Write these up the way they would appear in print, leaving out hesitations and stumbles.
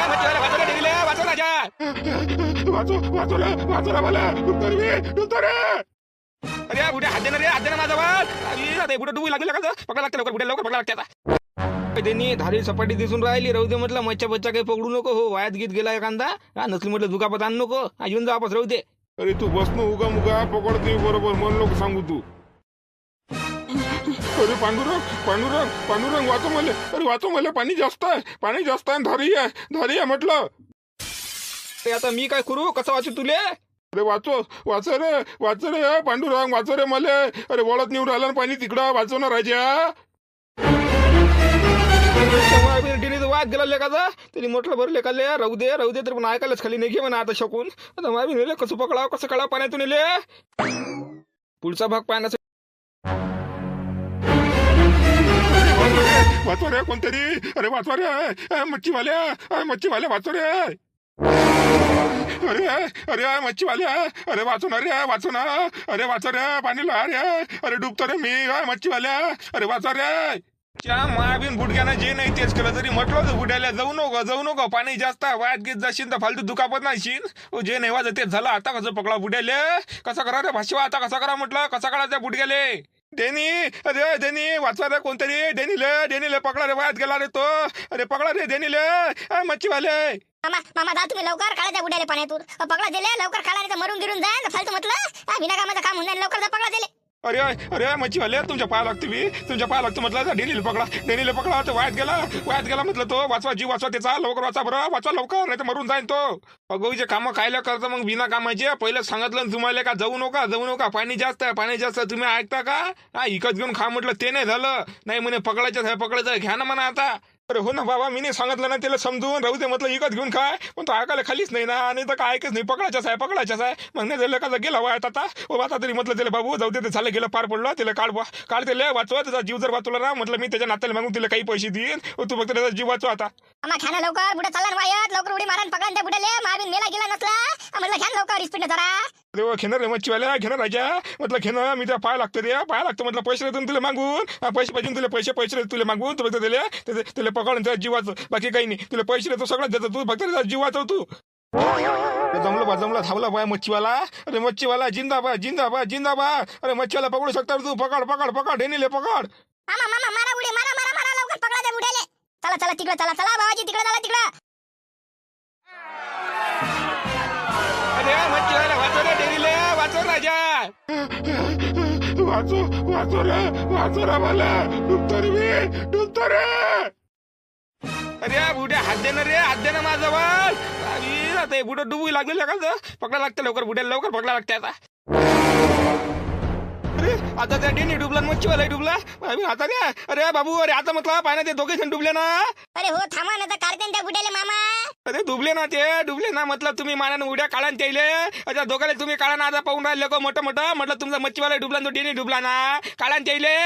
मच्छीवाला वाचो रे डेरीले, वाचो राजा. वाचो रे मला. डुबतो रे. अरे बुड्या हात देणार रे, हात देणार माझा वाल. अरे आता बुड्या डुबू लागले का? पकडा लागते लवकर, बुड्या लवकर पकडा लागते आता. त्यांनी धारी सपाटी दिसून राहिली. राहू दे म्हटलं, मच्छा बच्चा काही पकडू नको. हो वायात गीत गेला एखादा. हा नसली म्हटलं दुखापत आणू नको. येऊन जा वापस. राहू दे. अरे तू बस ना, उगा मुगा पकडते बरोबर, मन लोक सांगू तू. अरे पांडुरंग वाचो मला. अरे वाचो मला, पाणी जास्त आहे धारी आहे म्हटलं. ते आता मी काय करू, कसं वाचू तुले? अरे वाच रे पांडुरंग, वाचो रे मला. अरे वळत निवड राहिला ना पाणी तिकडं, वाचव ना राजा. वाद गेला लेखाचा. त्यांनी म्हटलं बरं लेखाले राहू दे तर पण ऐकायलाच खाली नाही घे म्हणा आता शकून. आता मावी नेले कसं काढा पाण्यातून नेले. पुढचा भाग पाण्याचा वाचवा रे कोणतरी. अरे वाचवा रे मच्छीवाल्या वाचो रे. अरे मच्छीवाल्या, अरे वाचो ना रे, वाचो ना. अरे वाचो रे, पाणी ला रे. अरे डुबतो रे मी. मच्छीवाल्या, अरे वाचा रे. त्या मायाबीन बुडक्यानं जे नाही तेच केलं. तरी म्हटलं तर बुड्याला जाऊ नको पाणी जास्त वायात घेत जाशील तर फालतू दुखापत नाहीशील. जे नाही वाजत तेच झालं. आता कसं पकडा बुड्याले, कसा करा रे भाषवा, आता कसा करा म्हटलं, कसा करा त्या बुडक्याले. डेनी वाचवा रे कोणतरी. डेनीले पकडा रे, वायात गेला रे तो. अरे पकडा रे डेनीले. मच्छीवाले मामा जा तुम्ही लवकर काढा त्या बुड्याले पाण्यातून. पकडा दिले लवकर, काढा नाही तर मरून गिरून जाय फालतू म्हटलं. बिना कामाचं काम होऊन लवकर जा, पकडा दिले. अरे मच्छीवाले तुमच्या पाया लागते मी, तुमच्या पाया लागतो म्हटलं. डेनीले पकडा तर वायात गेला म्हटलं तो. वाचवा जीव वाचवा त्याचा, लवकर वाचा बरं, वाचवा लवकर, नाही तर मरून जाईन तो. अगोईचे कामं कायला करतं मग बिना कामाचे. पहिलं सांगितलं तुम्हाला का जाऊ नका, पाणी जास्त आहे. तुम्ही ऐकता का? हा इकत घेऊन खा म्हटलं, ते नाही झालं. नाही म्हणे पकडायचं घ्या ना म्हणा आता. अरे हो ना बाबा, मी नाही सांगितलं ना त्याला समजून. राहू दे म्हटलं, इकत घेऊन काय. पण तो ऐकायला खालीच नाही ना. आणि तर काय ऐकच नाही, पकडायचाच आहे. मग नाही झालं का गेला वायात आता. आता तरी म्हटलं त्याला बाबू जाऊ दे, ते झालं गेलं पार पडलं. त्याला काढ त्याला वाचवा. त्याचा जीव जर वाचवला ना म्हटलं, मी त्याच्या नात्याला मागून तिला काही पैसे देईन. तू फक्त त्याचा जीव वाचवा आता. आम्हा घ्या ना लवकर, बुडा चालला वायात. लवकर उडी मारा पकडा त्या बुड्याले. मावीन मेला गेला नसला म्हटलं, घ्या लवकर इस्पिट जरा. अरे घेणार रे मच्छीवाल्या, घेणार राजा म्हटलं, घेणं मी त्या पाय लागतो म्हटलं. पैसे देतो तुला मागून. पैसे पाहिजे तुला, पैसे तुला मागून. तू फक्त त्याला पकडून त्याचा जीव वाचव, बाकी काही नाही. तुला पैसे देतो सगळं देतो, तू फक्त त्याचा जीव वाचव तू. जमला धावला बाय मच्छीवाला. अरे मच्छीवाला जिंदाबाद. अरे मच्छीवाला पकडू शकता तू. पकड डेनीले पकड. मामा मारा उडी, मारा लवकर पकडा त्या बुड्याले. चला तिकडे चला बाबाजी, तिकडे चला तिकडे. अरे मच्छीवाला वाचव रे डेनीले, वाचव राजा. वाचो रे मला. डुबतो रे. अरे बुड्या हात देणं माझा वाल. आता बुडं डुबू लागलेलं का? पकडा लागतं लवकर, बुड्याला लवकर पकडा लागते आता. अरे आता त्या डेनी डुबला, मच्छीवाला डुबला. आता काय? अरे बाबू, अरे आता म्हटलं पाण्यात ते दोघे जण डुबले ना. अरे हो थांबा ना, काढते त्या बुड्याले मामा. अरे डुबले ना म्हटलं. तुम्ही मानाने उड्या काढा त्याले. अच्छा दोघाले तुम्ही काढा ना. आता पाहून राहिले लोक मोठं म्हटलं, तुमचा मच्छीवाला डुबला, तो डेनी डुबला ना. काढा त्याले.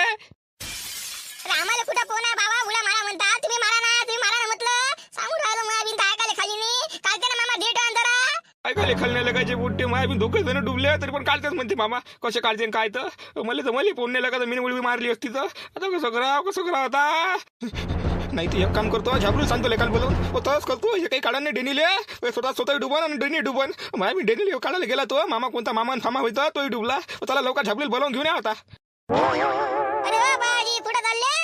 अरे आम्हाला कुठं फोन आहे बाबा, उड्या मारा म्हणता. तुम्ही मारा ना म्हटलं. सांगून राहिलो मायाबीन तर ऐकायला खाली नाही. काढते ना मामा, डेट जरा ऐकायला खाली लगायचे बुट्टे. मायाबीन दोघे जण डुबले तरी पण काढतेच म्हणते मामा. कसे काढते काय तर मला फोन नाही लागा, मी उडी मारली असती तर. आता कसं करा आता. नाही ते एक काम करतो, झाबरू सांगतो लेखाला बोलून. तसंच करतो, हे काही काढा नाही डेनीले. स्वतः डुबन आणि डेनी डुबन. मी डेनीले काढायला गेला तो. मामा कोणता मामा होता, तोही डुबला. त्याला लवकर झाबरीला बोलावून घेऊन या आता. अरे वा बाजी, कुठं चालले?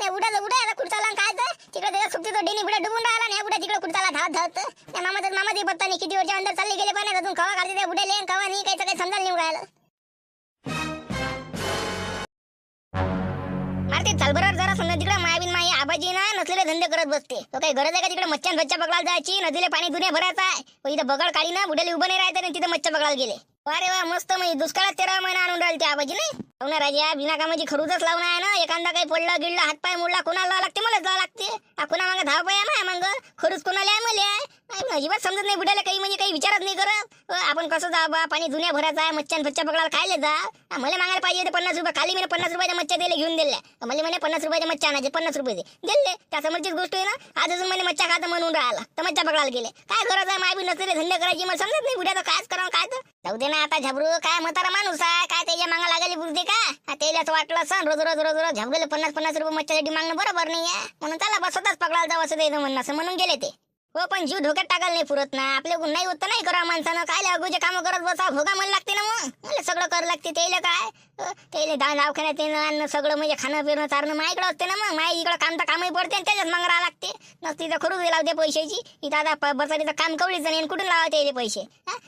उडा आता कुठं चालला काय तर. तिकडे त्याच्या सुट्टी तो डेनी बुडा डुबून राहिला नाही. बुडा तिकडे कुठं चालला धावत. त्या मामाची पत्ता नाही. किती वर्ष अंदर चालले गेले पाण्यात. अजून कवा काढते त्या बुड्याले, कवा नाही काही समजायला नाही राहिलं. मारते चालबरोबर जरा समजा तिकडे. मायाबीन माई आबाजी ना नसलेले धंदे करत बसते. तो काही गरज आहे का तिकडे मच्छ्या पकडायला जायची? नदीला पाणी दुनिया भरायचा आहे. इथं बगड काढी ना बुड्याला उभं नाही राहते, तिथे मच्छ्या पकडायला गेले. अरे वा मस्त. म्हणजे दुष्काळात 13 महिना आणून राहिले ते आबाजी नाही. हो ना राजा, बिना कामाची खरूजच लावून आहे ना. एखादा काही पडला गिडला, हातपाय मोडला, कोणाला लावा लागते? मलाच लावा लागते. कोणा मागे धाव पाय आहे मग खरूज कोणाला आहे? मला आहे. अजिबात समजत नाही बुड्याला काही, म्हणजे काही विचारच नाही करत. आपण कसं जा बा, पाणी दुनिया भरायचा आहे, मच्छ्या पकडायला खायला जा. मला मागायला पाहिजे ते 50 रुपये. खाली मी 50 रुपयाच्या मच्छ्या दिले घेऊन दिल्या. मला म्हणे 50 रुपयाच्या मच्छ्या आणायचे, 50 रुपये दिले. त्या समोरचीच गोष्ट आहे ना. आज अजून मला मच्छ्या खाता म्हणून राहिला तर मच्छ्या पकडायला गेले. काय गरज आहे? मायबी नसलेले धंदे करायची मला समजत नाही. बुड्या तर कायच करावं काय तर. जाऊ दे ना आता झाबरू, काय म्हातारा माणूस आहे. काय त्याच्या मागा लागायला बुद्धी का? त्याला असं वाटलं सण रोज झाबरूला 50 रुपये मच्छ्यासाठी मागणं बरोबर नाही आहे. म्हणून त्याला बस स्वतःच पकडायला जावं असं द्यायचं म्हणून गेले ते. हो पण जीव धोक्यात टाकायला नाही पुरत ना, आपल्याकडून नाही होत तर नाही करा माणसानं, काय अगोदर कामं करत बसा, भोगा मला लागते ना, मग मला सगळं करावं लागते. त्याला काय त्याला दवाखान्यात येणं आणणं सगळं म्हणजे खाणं पिणं चारणं माझ्याकडे असते ना, मग माझ्या इकडं काम तर कामही पडते आणि त्याच्यात मग राहावं लागते. नसती तर खरूच लावते पैशाची, इथं आता बसायचं काम कवडीच नाही, कुठून लावायचे यायले पैसे?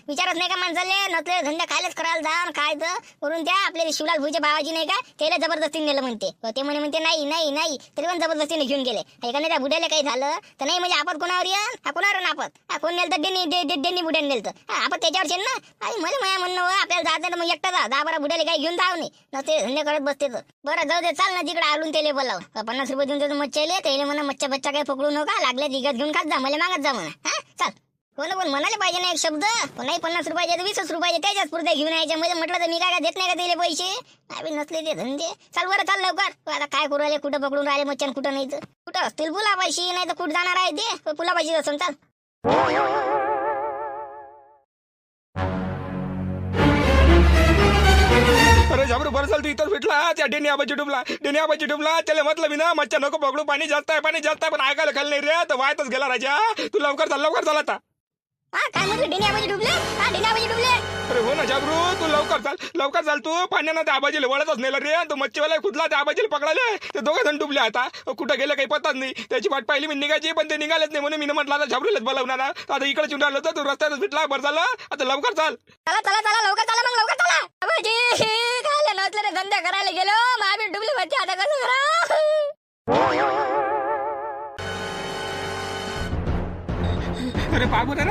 विचारत नाही का माणसाले, नसले धंदे खायलाच करायला जा काय तर करून त्या आपल्या शिवलाल भुईच्या भावाजी नाही का त्याला जबरदस्तीने नेलं म्हणते. ते म्हणते नाही नाही नाही, तरी पण जबरदस्तीने घेऊन गेले. एखाद्या त्या बुड्याला काही झालं तर नाही म्हणजे आपण कोणावर येण, कोणावर नापत कोण नेलं तर डेनी बुड्याने नेलं तर आपण त्याच्यावर ना. आणि मला माया म्हणणं आपल्याला जायचं मग एकटा जा, 10-12 बुड्याला काही घेऊन जाऊ नाही, नसते धंदे करत बसते तर. बरं जाऊ दे, चाल ना तिकडे आलून त्याला बोलाव, 50 रुपये देऊन त्याचं मच्छाले त्याला म्हणा मच्छा बच्चा काही पकडू नका, लागल्या तिघत घेऊन खात जा, मला मागत जा म्हणा. हा चाल, कोण कोण म्हणाले पाहिजे ना एक शब्द, नाही 50 रुपयाचे तर 20 रुपयाचे त्याच्याच पुरते घेऊन यायच्या. मध्ये म्हटलं तर मी काय देत नाही का त्याला पैसे, नाही नसले ते धंदे. चाल बरं चाल लवकर, आता काय करू राहिले, कुठं पकडून राहिले मच्छन, कुठं नाही तर कुठं असतील पुलापाशी, नाही तर कुठं जाणार आहे ते पुलापाशी असं. चाल अरे झाबरू बरं झालं तू इथं भेटला, त्या डेनी आबाजी डुबला त्याला म्हटलं मी ना मच्छा नको पकडू, पाणी जास्त आहे पण ऐकायला खाल नाही रे, तर वायतच गेला राजा. तू लवकर चाल आता. हा काय म्हटलं डेनियाबाजी डुबले, हा डेनियाबाजी डुबले. अरे हो ना झाबरू, तू लवकर चाल तू. पाण्यानं त्या आबाजीला वळतच नेलं रे, तो मच्छीवाला खुदला त्या आबाजीला पकडाले, ते दोघे जण डुबले. आता कुठं गेले काही पताच नाही, त्याची वाट पाहिली मी निघायची पण ते निघालेच नाही, म्हणून मी म्हटलं आता झाबरूलाच बोलावणार. आता इकडे चिंडा आलो तर तू रस्त्यातच भेटला, बरं झालं. आता लवकर चाल. चला लवकर चला, मग लवकर चला. आबाजी काय नसलं रे, धंदा करायला गेलो मामी डुबली होती, आता कसं करा? अरे पाबू रे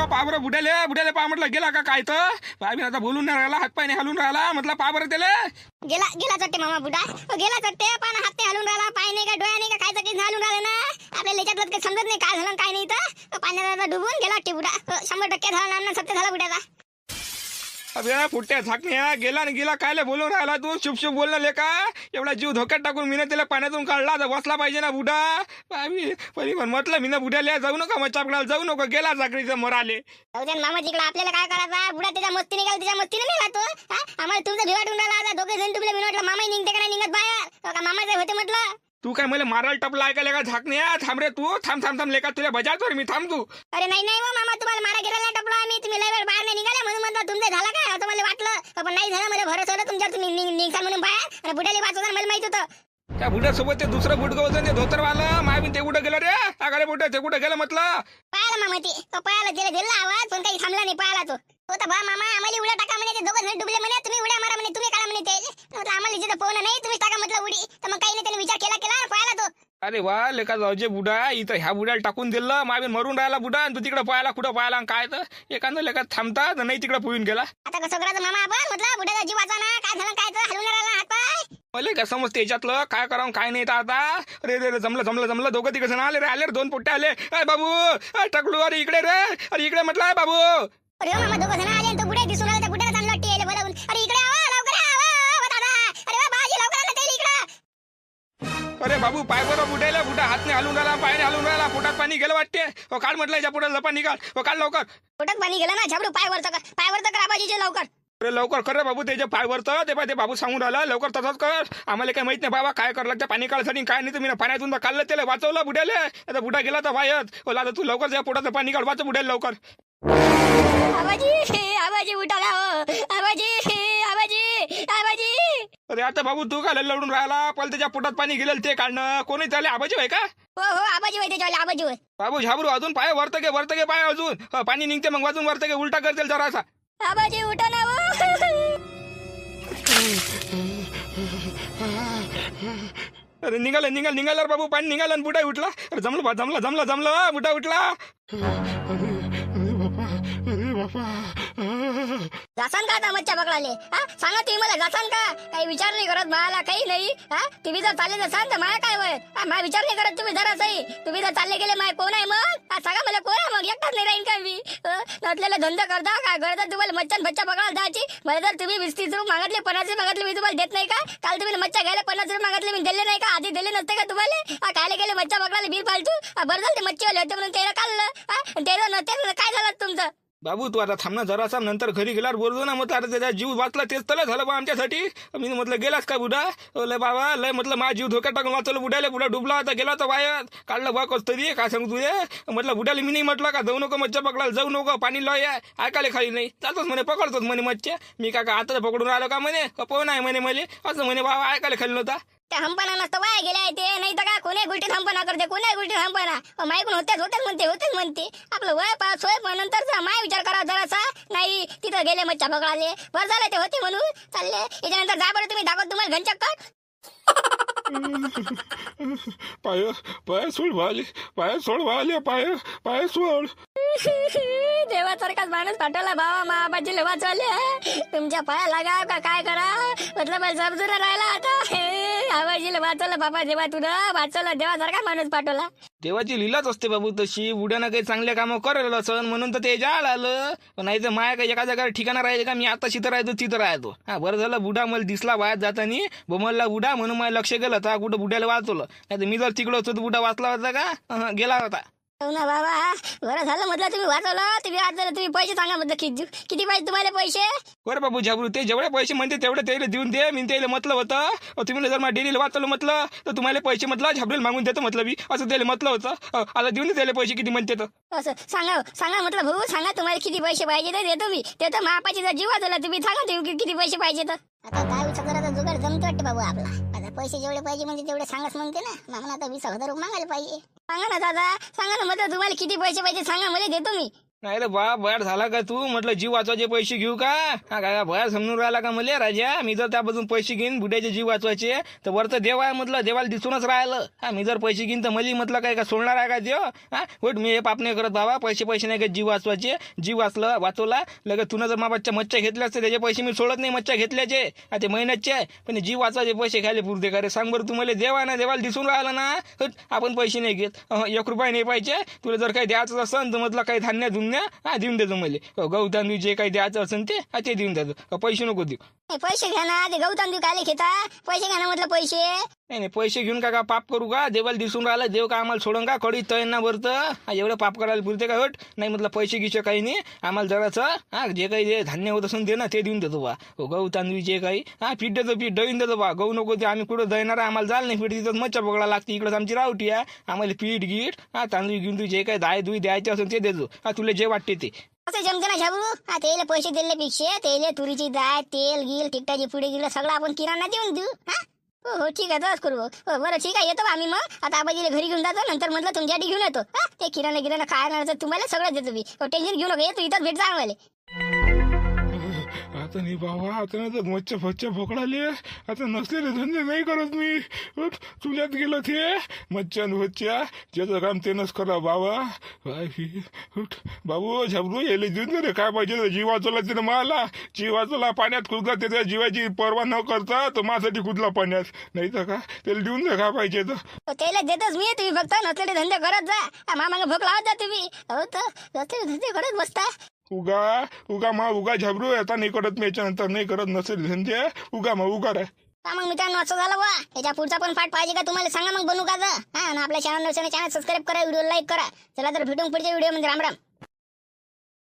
पाबर बुड्याले पा म्हटलं गेला का काय तर पाय आता बोलून नाही राहिला, हातपाय नाही हलून राहिला, म्हटलं पाबर त्याला गेला चट्टे मामा बुडा, गेला चट्टे, पण हात नाही हलून राहिला, पाय नाही का डोळ्या नाही का, काय हलून राहिलं ना. आपल्याला याच्यातलं काही समजत नाही काय झालं काय नाही, तर पाण्यात डुबून गेला वाटते बुडा. 100% झाला ना, सत्य झाला बुड्याचा. अबे फुट्या झाकण्या गेला न गेला कायले बोलून राहिला तू, शुभ बोलला लेका. एवढा जीव धोक्यात टाकून मी त्याला पाण्यातून काढला तर बसला पाहिजे ना बुडा. पण म्हटलं मी बुड्याला जाऊ नका, मच्छा पकडायला जाऊ नका, गेला चाकरीचं मराले. मामा तिकडे आपल्याला काय करायचं, बुडा त्याच्या मस्ती निघाल, त्याच्या मस्तीने नाही राहतो. आम्हाला तुमचं भिवाटून राहिला, आता दोघे जण डुबले. मी म्हटलं मामा निघते का नाही निघत बाहेर, मामाचे होते म्हटलं. तू काय मला मारायला टपला ऐकायला का झाकण्या, थांब रे तू, थांब लेका, तुला बजावतो मी, थांब तू. अरे नाही मामा, तुम्हाला मारा गेला नाही टपला आम्ही, तुम्ही लय वेळ बाहेर नाही निघाले म्हणून म्हणतो तुमचं झालं काय, आता मला वाटलं पण नाही झालं, मला भरोसा होता तुमच्यावर, तुम्ही निघाल म्हणून बाहेर, आणि बुड्याला वाचवता मला माहित होतं. त्या बुड्यासोबत ते दुसरं बुडगं होतं, ते धोतरवालं माय ते कुठं गेलं रे, आगाडे बुड्या ते कुठं गेलं म्हटलं. पायाला मामा ते पायाला दिला आवाज, पण काही थांबला नाही, पायाला तो होता बा मामा. आम्हाला उड्या टाका म्हणे, ते दोघं जण डुबले म्हणे, तुम्ही उड्या मारा म्हणे, तुम्ही काढा म्हणे ते. आम्हाला जिथं पोहणं नाही, तुम्ही टाका म्हटलं उडी, तर मग काही नाही, त्याने विचार केला पायाला तो. अरे वा लेका जाऊजे बुडा, इथं ह्या बुड्याला टाकून दिलं, मावीन मरून राहिला बुडा, आणि तू तिकडे पाहायला कुठं पाहायला काय तर एखादं लेका थांबता नाही तिकडे पोहून गेला. आता कसं करायचं मामा आपण, म्हटलं बुड्याचा जीव वाचा ना, काय झालं काय तर हलवून राहिला हात पाय. मला काय समजते याच्यातलं, काय करावं काय नाही तर आता. अरे जमलं दोघं तिघं जण आले रे, 2 पोट्टे आले. अरे बाबू टाकलू, अरे इकडे रे, अरे इकडे म्हटलं बाबू. अरे मामा दोघं जण आले, तो बुड्या दिसून आला, त्या बुड्याला चांगलं वाटते यायला बोलावून. अरे इकडे आवा लवकर आवा दादा, अरे वा बाजी लवकर आला त्याला इकडे. अरे बाबू पाय बरं बुडायला, बुडा हातने हलून राहिला, पायने हलून राहिला, पोटात पाणी गेलं वाटते. हो काढ म्हटलं याच्या पोटात पाणी काढ, काढ लवकर. पोटात पाणी गेलं ना, झाबडू पाय वरतं कर आबाजीचे लवकर. अरे लवकर कर रे बाबू, त्याच्या पाय वरतं ते बाबू सांगून राहिला, लवकर तसंच कर. आम्हाला काही माहित नाही बाबा काय करायला लागतं पाणी काढायसाठी, काय नाही. तुम्ही पाण्यातून काढलं त्याला वाचवलं बुड्याला, आता बुडा गेला तर वायत. हो तू लवकर त्या पोटाचं पाणी काढ, वाचव बुड्याला लवकर. आबाजी उठाला हो, आबाजी. अरे आता बाबू तू काय लढून राहिला, पण त्याच्या पोटात पाणी गेलं ते काढणं कोणी चालले, आबाजी आहे का? हो आबाजी होय, त्याच्या आबाजी होय. बाबू झाबरू अजून पाय वरतं घे पाय अजून, पाणी निघते मग वाजून वरतं घे, उलटा करतील जरासा. आबाजी उठा ना हो. अरे निघालं बाबू, पाणी निघालं, बुडा उठला. अरे जमलं बुडा उठला. जासान का आता मच्छा पकडाले, सांगा तुम्ही मला, जासान का? काही विचार नाही करत मला, काही नाही. तुम्ही जर चालले जासान तर मला काय वय, मला विचार नाही करत तुम्ही जरा सही. तुम्ही जर चालले गेले माय कोण आहे मग, सांगा मला कोण आहे मग, एकटाच नाही राहीन का मी? नसलेला धंदा करता काय गरज तुम्हाला मच्छा पकडायला जायची? मला जर तुम्ही 20-30 रुपये मागितले, 50 रुपये मागितले, मी तुम्हाला देत नाही का? काल तुम्ही मच्छा घ्यायला 50 रुपये मागितले, मी दिले नाही का? आधी दिले नसते का तुम्हाला? कायले गेले मच्छा पकडायला बिल पालतू, बरं झालं ते मच्छीवाले होते म्हणून त्याला काढलं, त्याला काय झालं तुमचं? बाबू तू आता थांबना जरासा, नंतर घरी गेल्यावर बोलतो ना. म्हटलं आता त्याचा जीव वाचला तेच तर झालं बा आमच्यासाठी. मी म्हटलं गेलास का बुडा? लय बाबा लय म्हटलं माझा जीव धोक्यात टाकून वाचवलं बुड्याला. बुडा डुबला होता, गेला होता वायात, काढलं बा कसं तरी. काय सांगू तुझे म्हटलं बुड्याला मी नाही म्हटलं का जाऊ नको मच्छा पकडायला, जाऊ नको पाणी लॉय आहे, ऐकायला खाली नाही चालतोच म्हणे, पकडतोच म्हणे मच्छा. मी का आता पकडून राहिलो का म्हणे, पोहून आहे म्हणे मले असं म्हणे बाबा, ऐकायला खाली नव्हता. त्या हंपणा नसतं वाया गेल्या ते, नाही तर का कोणी गोष्टी हंपणा करते, कोणी गोष्टी हंपणा मायकून होतेच म्हणते. आपलं वय पास होय पण नंतरचा माय विचार करा जरासा. नाही तिथं गेले मच्छा पकडाले, बरं झालं ते होते म्हणून चालले. याच्यानंतर जा बरं तुम्ही, दाखवत तुम्हाला घनचक्कर. पाय पाय सोड वाले, पाय सोड वाले, पाय सोड. देवासारखाच माणूस पाठवला बाबा, महाबाजीला वाचवले. तुमच्या पाया लागा का काय करा, म्हटलं मला समजून राहिला आता. आबाजीला वाचवलं बाबा, देवा तुला वाचवलं, देवासारखा माणूस पाठवला. देवाची लीलाच असते बाबू तशी. बुड्यानं काही चांगल्या कामं करेल असं म्हणून तर ते जाळ आलं. नाही तर माया काही एका जागा ठिकाणा राहिले का, मी आता तिथं राहतो तिथं राहतो. हा बरं झालं बुडा मला दिसला वायात जातानी, बोमलला बुडा म्हणून मला लक्ष गेलं तर कुठं बुड्याला वाचवलं. नाही तर मी जर तिकडं होतो तर बुडा वाचला होता का, गेला होता. हो ना बाबा, बरं झालं म्हटलं तुम्ही वाचवलं. तुम्ही पैसे सांगा म्हटलं किती पाहिजे तुम्हाला पैसे. बरं बाबू झाबरू, ते जेवढे पैसे म्हणते तेवढे त्याला देऊन दे. मी त्याला म्हटलं होतं तुम्ही जर मला डेलीला वाचवलं म्हटलं तर तुम्हाला पैसे म्हटलं झाबरेल मागून देतो म्हटलं मी, असं त्याला म्हटलं होतं. आता देऊन दे त्याला पैसे किती म्हणते तर. असं सांगा म्हटलं भाऊ, सांगा तुम्हाला किती पैसे पाहिजे तर देतो मी. ते तर महापाची जर जीव वाचवला तुम्ही सांगा तुम्ही किती पैसे पाहिजे तर. आता 10,000 जुगाड जमतो वाटते बाबू आपला. आता पैसे जेवढे पाहिजे म्हणजे तेवढे सांगाच म्हणते ना. मामा आता 20,000 रुपये मागायला पाहिजे. सांगा ना दादा, सांगा ना म्हटलं तुम्हाला किती पैसे पाहिजे सांगा, मला देतो मी. नाही रे बा, बाहेर झाला का तू? म्हटलं जीव वाचवायचे पैसे घेऊ का? हा काय बाहेर समजून राहिला का मला राजा? मी जर त्यापासून पैसे घेईन बुड्याचे जीव वाचवायचे तर वरचं देव आहे म्हटलं, देवाला दिसूनच राहिलं. हा मी जर पैसे घेईन तर मला म्हटलं काय का सोडणार आहे का देव? हा होट मी हे पाप नाही करत बाबा, पैसे नाही का जीव वाचवायचे. जीव वाचवला लगेच तुला जर माबाच्या मच्छा घेतल्या असते त्याचे पैसे मी सोडत नाही, मच्छा घेतल्याचे ते महिन्याचे आहे. पण जीव वाचवायचे पैसे खायला पुरते का रे? सांग बरं तुम्हाला. देव आहे ना, देवाला दिसून राहिला ना. आपण पैसे नाही घेत, 1 रुपया नाही पाहिजे. तुला जर काही द्यायचं असेल तर म्हटलं काही धान्य धुन्य देऊन देतो मला. गहू तांदूळ जे काही द्यायचं असेल ते देऊन द्यायचं, पैसे नको देऊ. पैसे घ्या ना, ते गहू तांदूळ काय घेता, पैसे घ्या ना म्हटलं पैसे. नाही पैसे घेऊन का पाप करू का? देवाला दिसून राहिला, देव का आम्हाला सोडून का कडी तयना भरतं? एवढं पाप करायला पुरते का? हट नाही म्हटलं पैसे घ्यायचे काही नाही. आम्हाला जराचं जे काही जे धान्य होत असेल ते ना ते देऊन देतो बा. गहू तांदूळ जे काही पीठ देतो, पीठ दळून देतो बा. गहू नको ते आम्ही कुठं दळणार, आम्हाला जाल नाही पीठ, तिथं मच्छा पकडा लागते. इकडंच आमची रावटी आहे, आम्हाला पीठ गीठ तांदूळ घेऊन तू जे काही दाय दुई द्यायचे असेल ते देतो. तुला जे वाटते ते. असं जमते ना झाबरू. तेले पैसे दिल्यापेक्षा तेले तुरीची डाळ, तेल गिल, तिकटाची पुढे गिल सगळं आपण किराणा देऊन देऊ. हो ठीक आहे, तसंच करू. हो बरं ठीक आहे, येतो आम्ही मग. आता आबाजीला घरी घेऊन जातो, नंतर म्हटलं तुमच्यासाठी घेऊन येतो. ते किराणा खायला तुम्हाला सगळं देतो मी. टेन्शन घेऊ नका, येतो इथंच भेट जा आम्हाला. आता नाही बाबा, आता नाही तर मच्छा फच्चा पकडाले. आता नसलेले धंदे नाही करत मी. चुल्यात गेलो ते मच्छा भच्च्या, ज्याचं काम तेनच करा बाबा. बाबू झाबरू यायला देऊन दे रे, काय पाहिजे. जीव वाचवला तिने मला, जीव वाचवला, पाण्यात कुदला, त्याच्या जीवाची पर्वा न करता तो माझ्यासाठी कुदला पाण्यात. नाही तर का त्याला देऊन दे काय पाहिजे तर. त्याला देतोच मी, तुम्ही फक्त नसलेले धंदे करत जा. मामाला भूक लावत जा तुम्ही. हो तर नसलेले धंदे करत बसता. उगा झाबरू. आता नाही करत मी, याच्यानंतर नाही करत नसेल धंदे. उगा रे. मग मित्रांनो असं झालं वा. याच्या पुढचा पण पाठ पाहिजे का तुम्हाला सांगा, मग बनवू का? आणि आपल्या चॅनल सबस्क्राईब करा, व्हिडिओ लाईक करा. चला तर भेटून पुढच्या व्हिडिओ मध्ये. राम राम.